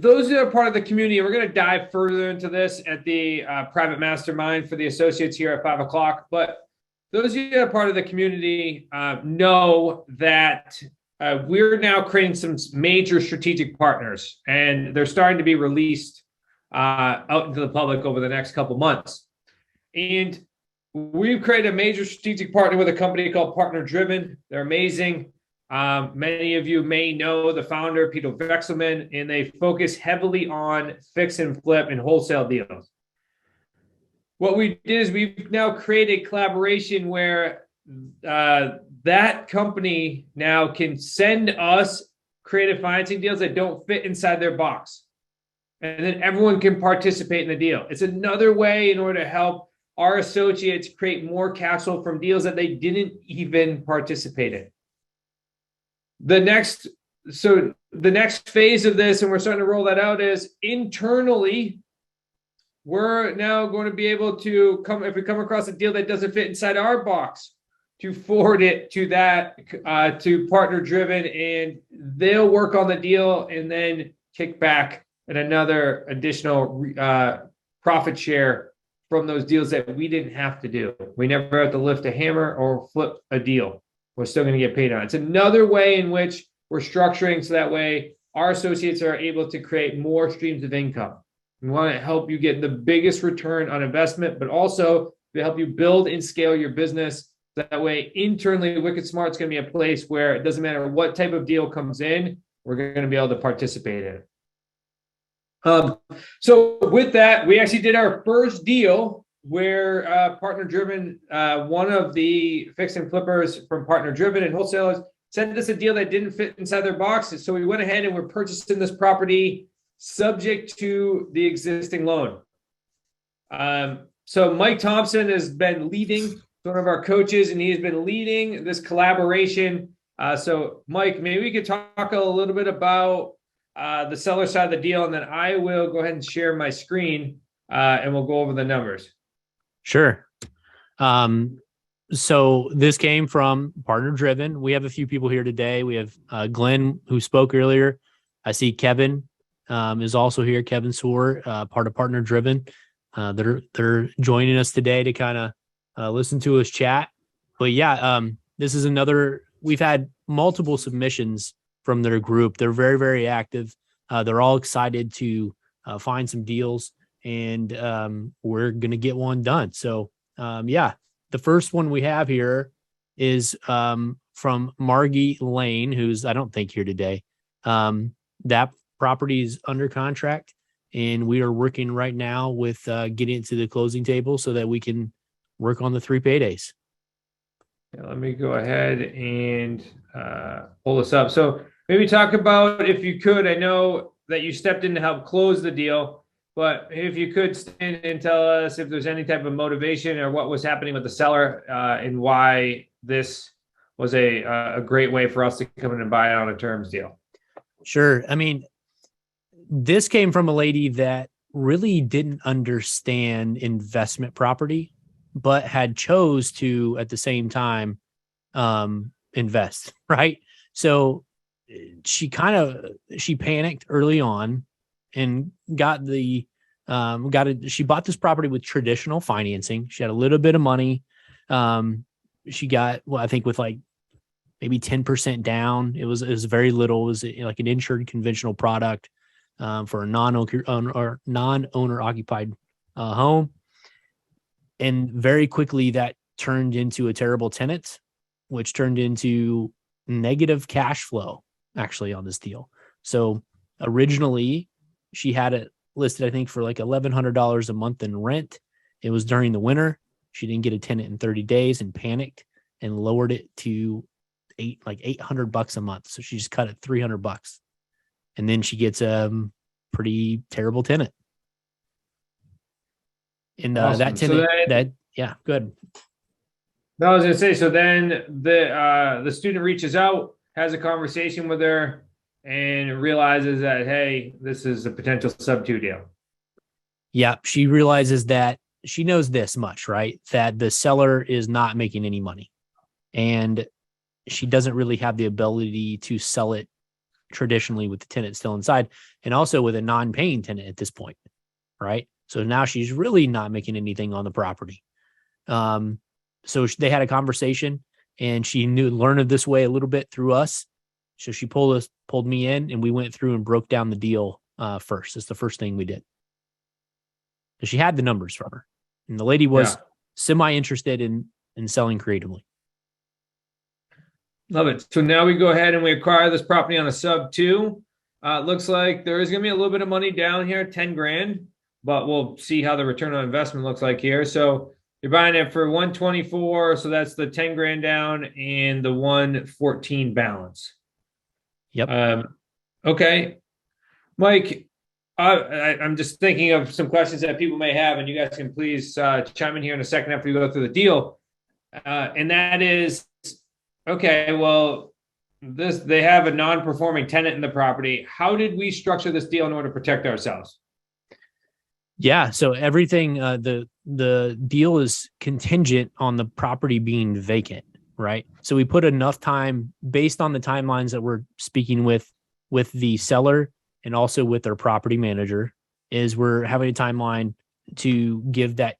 those are part of the community. We're going to dive further into this at the private mastermind for the associates here at 5 o'clock. But those of you that are part of the community know that we're now creating some major strategic partners, and they're starting to be released out into the public over the next couple months. And we've created a major strategic partner with a company called Partner Driven. They're amazing. Many of you may know the founder, Peter Vexelman, and they focus heavily on fix and flip and wholesale deals. What we did is we've now created a collaboration where that company now can send us creative financing deals that don't fit inside their box. And then everyone can participate in the deal. It's another way in order to help our associates create more cash flow from deals that they didn't even participate in. The next phase of this, and we're starting to roll that out, is internally, we're now going to be able to if we come across a deal that doesn't fit inside our box, to forward it to to Partner Driven, and they'll work on the deal and then kick back at another additional profit share from those deals that we didn't have to do. We never have to lift a hammer or flip a deal. We're still going to get paid on it. It's another way in which we're structuring so that way our associates are able to create more streams of income. We want to help you get the biggest return on investment, but also to help you build and scale your business. That way, internally, Wicked Smart is going to be a place where it doesn't matter what type of deal comes in, we're going to be able to participate in it. So with that, we actually did our first deal where Partner Driven, one of the fix and flippers from Partner Driven and wholesalers, sent us a deal that didn't fit inside their boxes. So we went ahead and we're purchasing this property subject to the existing loan. So Mike Thompson has been leading, one of our coaches, and he has been leading this collaboration. So Mike, maybe we could talk a little bit about the seller side of the deal, and then I will go ahead and share my screen and we'll go over the numbers. Sure. So this came from Partner Driven. We have a few people here today. We have Glenn, who spoke earlier. I see Kevin is also here. Kevin Soar, part of Partner Driven. They're joining us today to kind of listen to us chat. But yeah, this is another. We've had multiple submissions from their group. They're very, very active. They're all excited to find some deals, and we're going to get one done. So yeah, the first one we have here is from Margie Lane, who's, I don't think, here today. That property is under contract, and we are working right now with getting it to the closing table so that we can work on the 3 paydays. Yeah, let me go ahead and pull this up. So maybe talk about, if you could, I know that you stepped in to help close the deal, but if you could stand and tell us if there's any type of motivation or what was happening with the seller and why this was a great way for us to come in and buy it on a terms deal. Sure. I mean, this came from a lady that really didn't understand investment property, but had chose to, at the same time, invest, right? So she panicked early on and she bought this property with traditional financing. She had a little bit of money. She got, I think with like maybe 10% down. It was very little. It was like an insured conventional product for a non-owner occupied home. And very quickly that turned into a terrible tenant, which turned into negative cash flow actually on this deal. So originally she had it listed, I think, for like $1,100 a month in rent. It was during the winter. She didn't get a tenant in 30 days and panicked and lowered it to $800 a month. So she just cut it $300, and then she gets a pretty terrible tenant. And awesome. That tenant, yeah, good. No, I was going to say, so then the student reaches out, has a conversation with her, and realizes that, hey, this is a potential sub-2 deal. Yeah, she realizes that she knows this much, right? That the seller is not making any money, and she doesn't really have the ability to sell it traditionally with the tenant still inside, and also with a non-paying tenant at this point, right? So now she's really not making anything on the property. So they had a conversation, and she learned of this way a little bit through us. So she pulled me in, and we went through and broke down the deal first. It's the first thing we did. So she had the numbers from her, and the lady was semi-interested in selling creatively. Love it. So now we go ahead and we acquire this property on a sub 2. Looks like there is going to be a little bit of money down here, 10 grand, but we'll see how the return on investment looks like here. So you're buying it for 124. So that's the 10 grand down and the 114 balance. Yep. Okay. Mike, I'm just thinking of some questions that people may have, and you guys can please chime in here in a second after we go through the deal. And that is, okay, well, they have a non-performing tenant in the property. How did we structure this deal in order to protect ourselves? Yeah, so everything, the deal is contingent on the property being vacant, right? So we put enough time based on the timelines that we're speaking with the seller and also with their property manager, is we're having a timeline to give that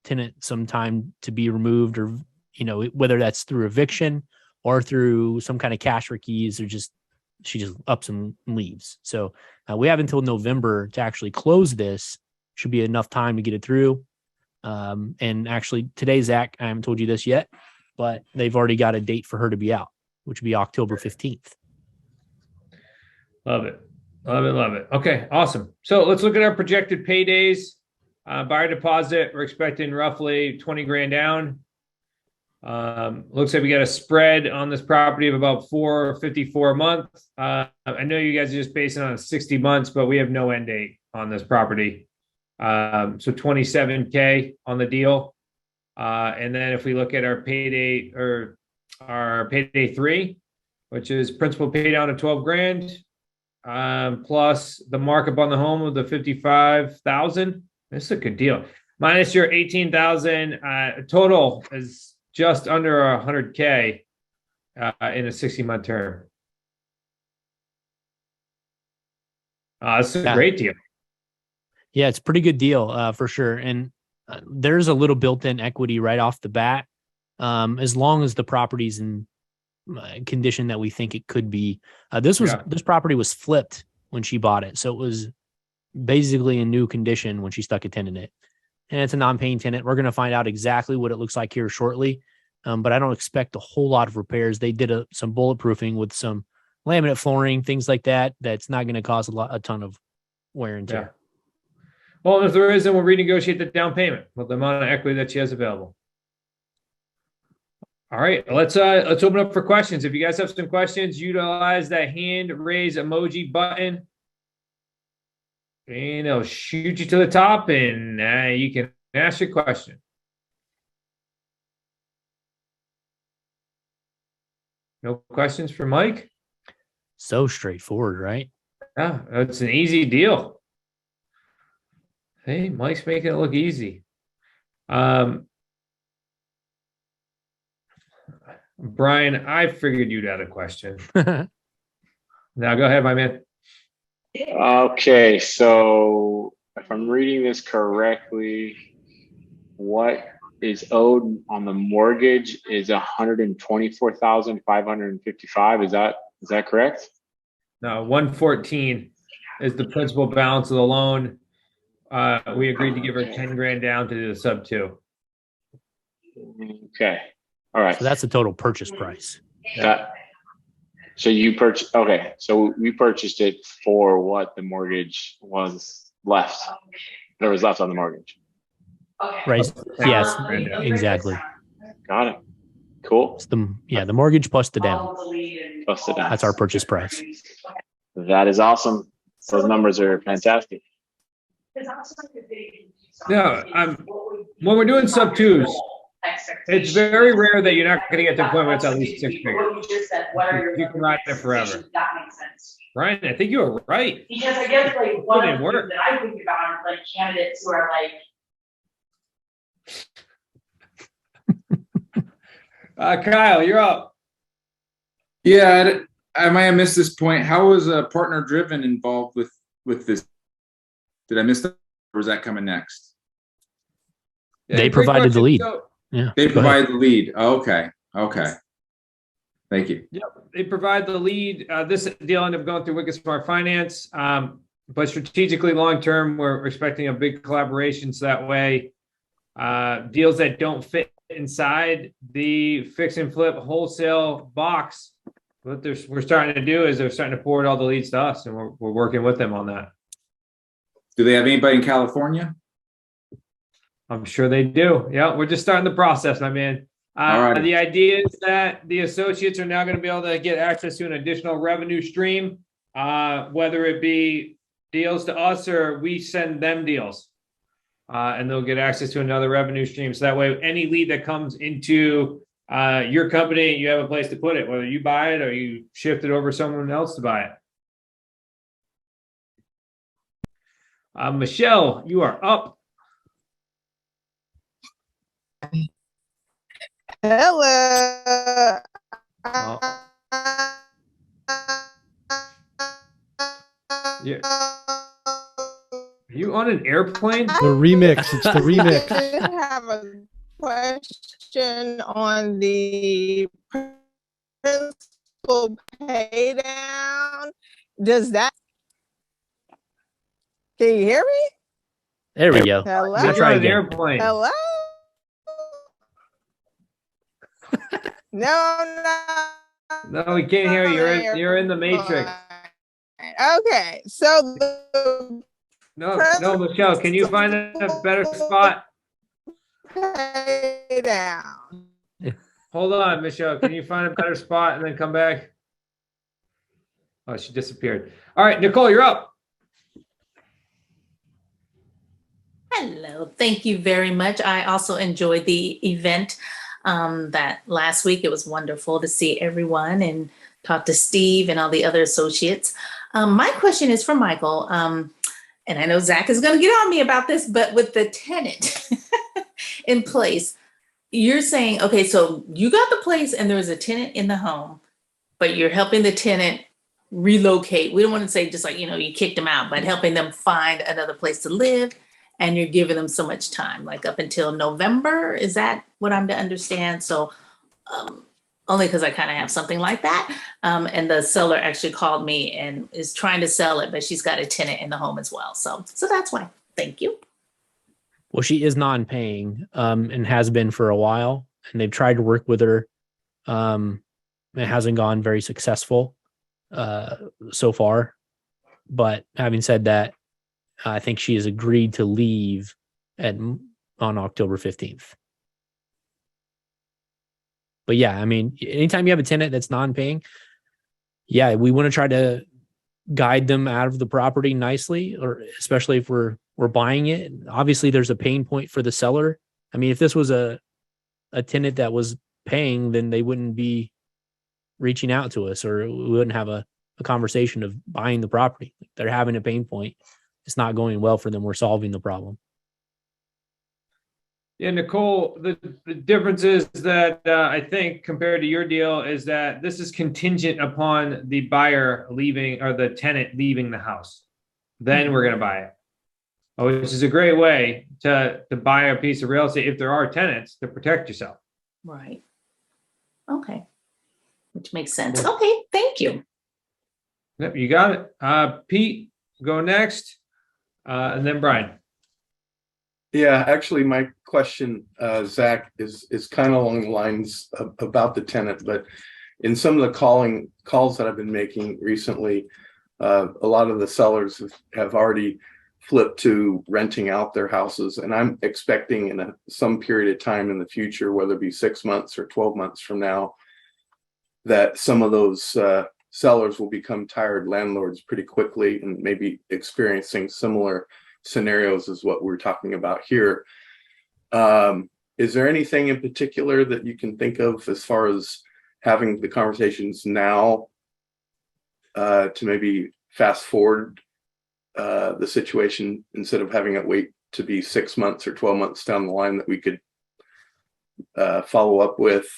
tenant some time to be removed, or, whether that's through eviction or through some kind of cash for keys, or she just ups and leaves. So we have until November to actually close this. Should be enough time to get it through. And actually today, Zach, I haven't told you this yet, but they've already got a date for her to be out, which would be October 15th. Love it. Love it. Love it. Okay, awesome. So let's look at our projected paydays. Buyer deposit, we're expecting roughly 20 grand down. Looks like we got a spread on this property of about $454 a month. I know you guys are just basing on 60 months, but we have no end date on this property. So $27K on the deal. And then if we look at our payday, or our payday 3, which is principal pay down of 12 grand, plus the markup on the home of the 55,000. This is a good deal. Minus your 18,000, total is just under 100K in a 60-month term. This is a great deal. Yeah, it's a pretty good deal for sure. And there's a little built-in equity right off the bat, as long as the property's in condition that we think it could be. This property was flipped when she bought it, so it was basically in new condition when she stuck a tenant in it. And it's a non-paying tenant. We're going to find out exactly what it looks like here shortly, but I don't expect a whole lot of repairs. They did some bulletproofing with some laminate flooring, things like that. That's not going to cause a ton of wear and tear. Yeah. Well, if there is, then we'll renegotiate the down payment with the amount of equity that she has available. All right, let's open up for questions. If you guys have some questions, utilize that hand raise emoji button, and it'll shoot you to the top, and you can ask your question. No questions for Mike? So straightforward, right? Yeah, it's an easy deal. Hey, Mike's making it look easy. Brian, I figured you'd have a question. Now go ahead, my man. Okay, so if I'm reading this correctly, what is owed on the mortgage is $124,555. Is that correct? No, 114 is the principal balance of the loan. We agreed to give her 10 grand down to do the sub 2. Okay. All right. So that's the total purchase price. So you purchased, okay. So we purchased it for what the mortgage was left. There was left on the mortgage. Right. Yes, exactly. Got it. Cool. It's the mortgage plus the down. Plus the down. That's our purchase price. That is awesome. Those numbers are fantastic. Yeah, when we're doing sub 2s, it's very rare that you're not going to get to the point where it's at least 6 figures. You can ride it forever. That makes sense. Brian, I think you were right. Because I guess like one of the things that I think about are like candidates who are like. Kyle, you're up. Yeah, I might have missed this point. How was Partner Driven involved with this? Did I miss that, or is that coming next? Yeah, They great provided the question. lead. So, Yeah. They go ahead. provide the lead. Okay. Okay. Thank you. yep, they provide the lead. This deal ended up going through Wicked Smart Finance, but strategically long term, we're expecting a big collaboration. So that way, deals that don't fit inside the fix and flip wholesale box, what we're starting to do is they're starting to forward all the leads to us, and we're working with them on that. Do they have anybody in California? I'm sure they do. Yeah, we're just starting the process, my man. All right. The idea is that the associates are now going to be able to get access to an additional revenue stream, whether it be deals to us or we send them deals, and they'll get access to another revenue stream. So that way, any lead that comes into your company, you have a place to put it, whether you buy it or you shift it over to someone else to buy it. Michelle, you are up. Hello. Yeah. Are you on an airplane? The remix. It's the remix. I have a question on the principal pay down. Does that? Can you hear me? There we go. Hello. Let's You're try on an again. airplane. Hello. No, no. No, we can't hear you. You're in the matrix. Okay, so the No, Michelle, can you find a better spot? pay down. Hold on, Michelle. Can you find a better spot and then come back? Oh, she disappeared. All right, Nicole, you're up. Hello, thank you very much. I also enjoyed the event that last week. It was wonderful to see everyone and talk to Steve and all the other associates. My question is for Michael, and I know Zach is going to get on me about this, but with the tenant in place, you're saying, okay, so you got the place and there was a tenant in the home, but you're helping the tenant relocate. We don't want to say just like, you kicked them out, but helping them find another place to live. And you're giving them so much time, like up until November. Is that what I'm to understand? So only because I kind of have something like that. And the seller actually called me and is trying to sell it, but she's got a tenant in the home as well. So that's why. Thank you. Well, she is non-paying and has been for a while, and they've tried to work with her. It hasn't gone very successful so far. But having said that, I think she has agreed to leave on October 15th. But yeah, I mean, anytime you have a tenant that's non-paying, yeah, we want to try to guide them out of the property nicely, or especially if we're buying it. Obviously, there's a pain point for the seller. I mean, if this was a tenant that was paying, then they wouldn't be reaching out to us, or we wouldn't have a conversation of buying the property. They're having a pain point. It's not going well for them. We're solving the problem. Yeah, Nicole, the difference is that I think compared to your deal is that this is contingent upon the buyer leaving or the tenant leaving the house. Then we're going to buy it. Which is a great way to buy a piece of real estate if there are tenants, to protect yourself. Right. Okay. Which makes sense. Okay. Thank you. Yep, you got it. Pete, go next. And then Brian. Yeah, actually, my question, Zach, is kind of along the lines about the tenant, but in some of the calls that I've been making recently, a lot of the sellers have already flipped to renting out their houses, and I'm expecting in some period of time in the future, whether it be 6 months or 12 months from now, that some of those sellers will become tired landlords pretty quickly and maybe experiencing similar scenarios as what we're talking about here. Is there anything in particular that you can think of as far as having the conversations now to maybe fast forward the situation instead of having it wait to be 6 months or 12 months down the line, that we could follow up with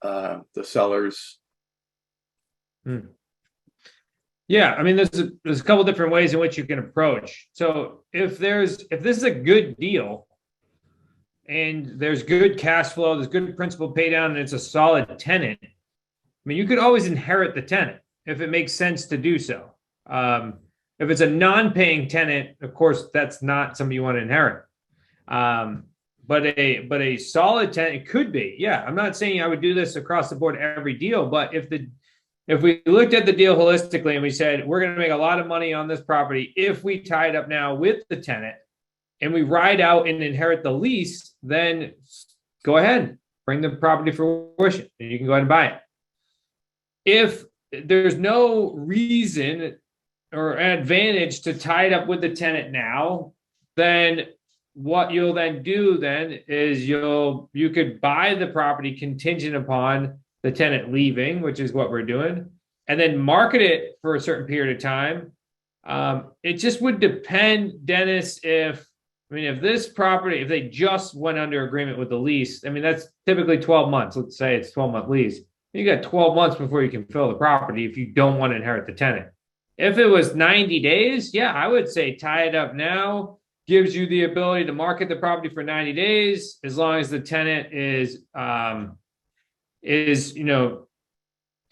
the sellers? Yeah, I mean, there's a couple different ways in which you can approach. So if this is a good deal and there's good cash flow, there's good principal pay down, and it's a solid tenant, I mean, you could always inherit the tenant if it makes sense to do so. If it's a non-paying tenant, of course, that's not somebody you want to inherit. But a solid tenant could be. Yeah, I'm not saying I would do this across the board every deal, but if we looked at the deal holistically and we said we're going to make a lot of money on this property if we tie it up now with the tenant and we ride out and inherit the lease, then go ahead, bring the property to fruition and you can go ahead and buy it. If there's no reason or advantage to tie it up with the tenant now, then what you'll then do then is you could buy the property contingent upon the tenant leaving, which is what we're doing, and then market it for a certain period of time. It just would depend, Dennis, if this property, if they just went under agreement with the lease, I mean, that's typically 12 months. Let's say it's 12-month lease. You got 12 months before you can fill the property if you don't want to inherit the tenant. If it was 90 days, yeah, I would say tie it up now, gives you the ability to market the property for 90 days, as long as the tenant is I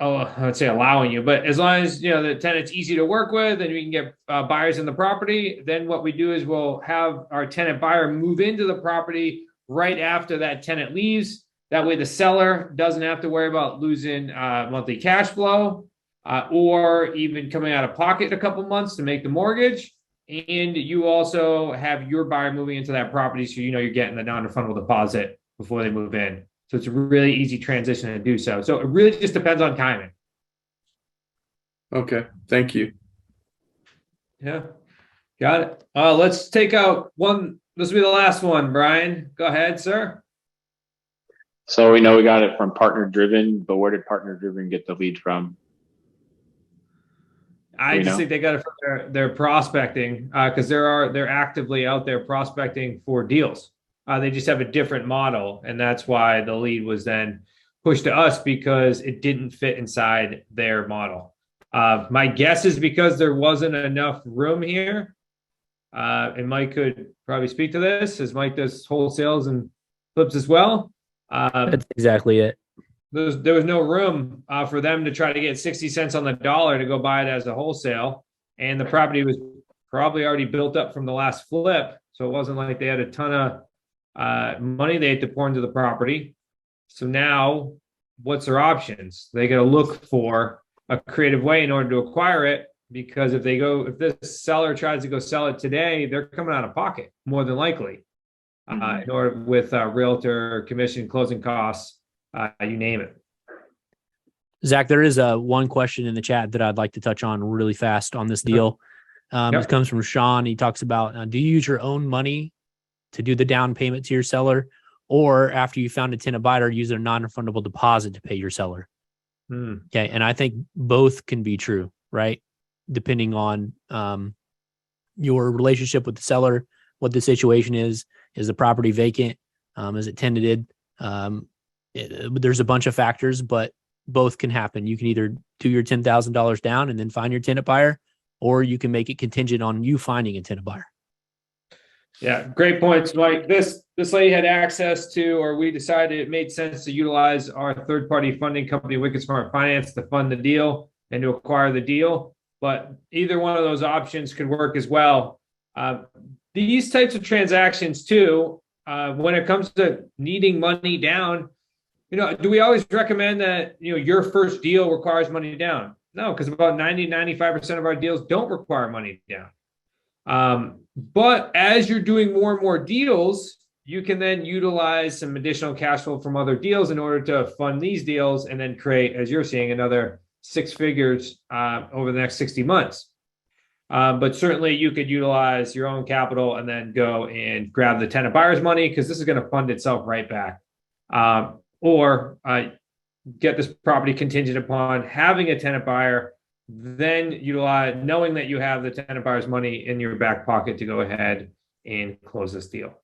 would say allowing you, but as long as, the tenant's easy to work with and we can get buyers in the property, then what we do is we'll have our tenant buyer move into the property right after that tenant leaves. That way the seller doesn't have to worry about losing monthly cash flow or even coming out of pocket a couple months to make the mortgage. And you also have your buyer moving into that property, so you're getting the non-refundable deposit before they move in. So it's a really easy transition to do so. So it really just depends on timing. Okay, thank you. Yeah, got it. Let's take out one. This will be the last one, Brian. Go ahead, sir. So we know we got it from Partner Driven, but where did Partner Driven get the lead from? I just think they got it from their prospecting because they're actively out there prospecting for deals. They just have a different model, and that's why the lead was then pushed to us because it didn't fit inside their model. My guess is because there wasn't enough room here. And Mike could probably speak to this, as Mike does wholesales and flips as well. That's exactly it. There was no room for them to try to get 60 cents on the dollar to go buy it as a wholesale. And the property was probably already built up from the last flip. So it wasn't like they had a ton of money they had to pour into the property. So now what's their options? They got to look for a creative way in order to acquire it, because if this seller tries to go sell it today, they're coming out of pocket more than likely in order with realtor commission, closing costs, you name it. Zach, there is one question in the chat that I'd like to touch on really fast on this deal. It comes from Sean. He talks about, do you use your own money to do the down payment to your seller, or after you found a tenant buyer, use a non-refundable deposit to pay your seller? Okay. And I think both can be true, right? Depending on your relationship with the seller, what the situation is the property vacant? Is it tenanted? There's a bunch of factors, but both can happen. You can either do your $10,000 down and then find your tenant buyer, or you can make it contingent on you finding a tenant buyer. Yeah, great points, Mike. This lady had access to, or we decided it made sense to utilize our third-party funding company, Wicked Smart Finance, to fund the deal and to acquire the deal. But either one of those options could work as well. These types of transactions too, when it comes to needing money down, do we always recommend that, your first deal requires money down? No, because about 95% of our deals don't require money down. But as you're doing more and more deals, you can then utilize some additional cash flow from other deals in order to fund these deals and then create, as you're seeing, another 6 figures over the next 60 months. But certainly you could utilize your own capital and then go and grab the tenant buyer's money, because this is going to fund itself right back. Or get this property contingent upon having a tenant buyer, then utilize, knowing that you have the tenant buyer's money in your back pocket to go ahead and close this deal.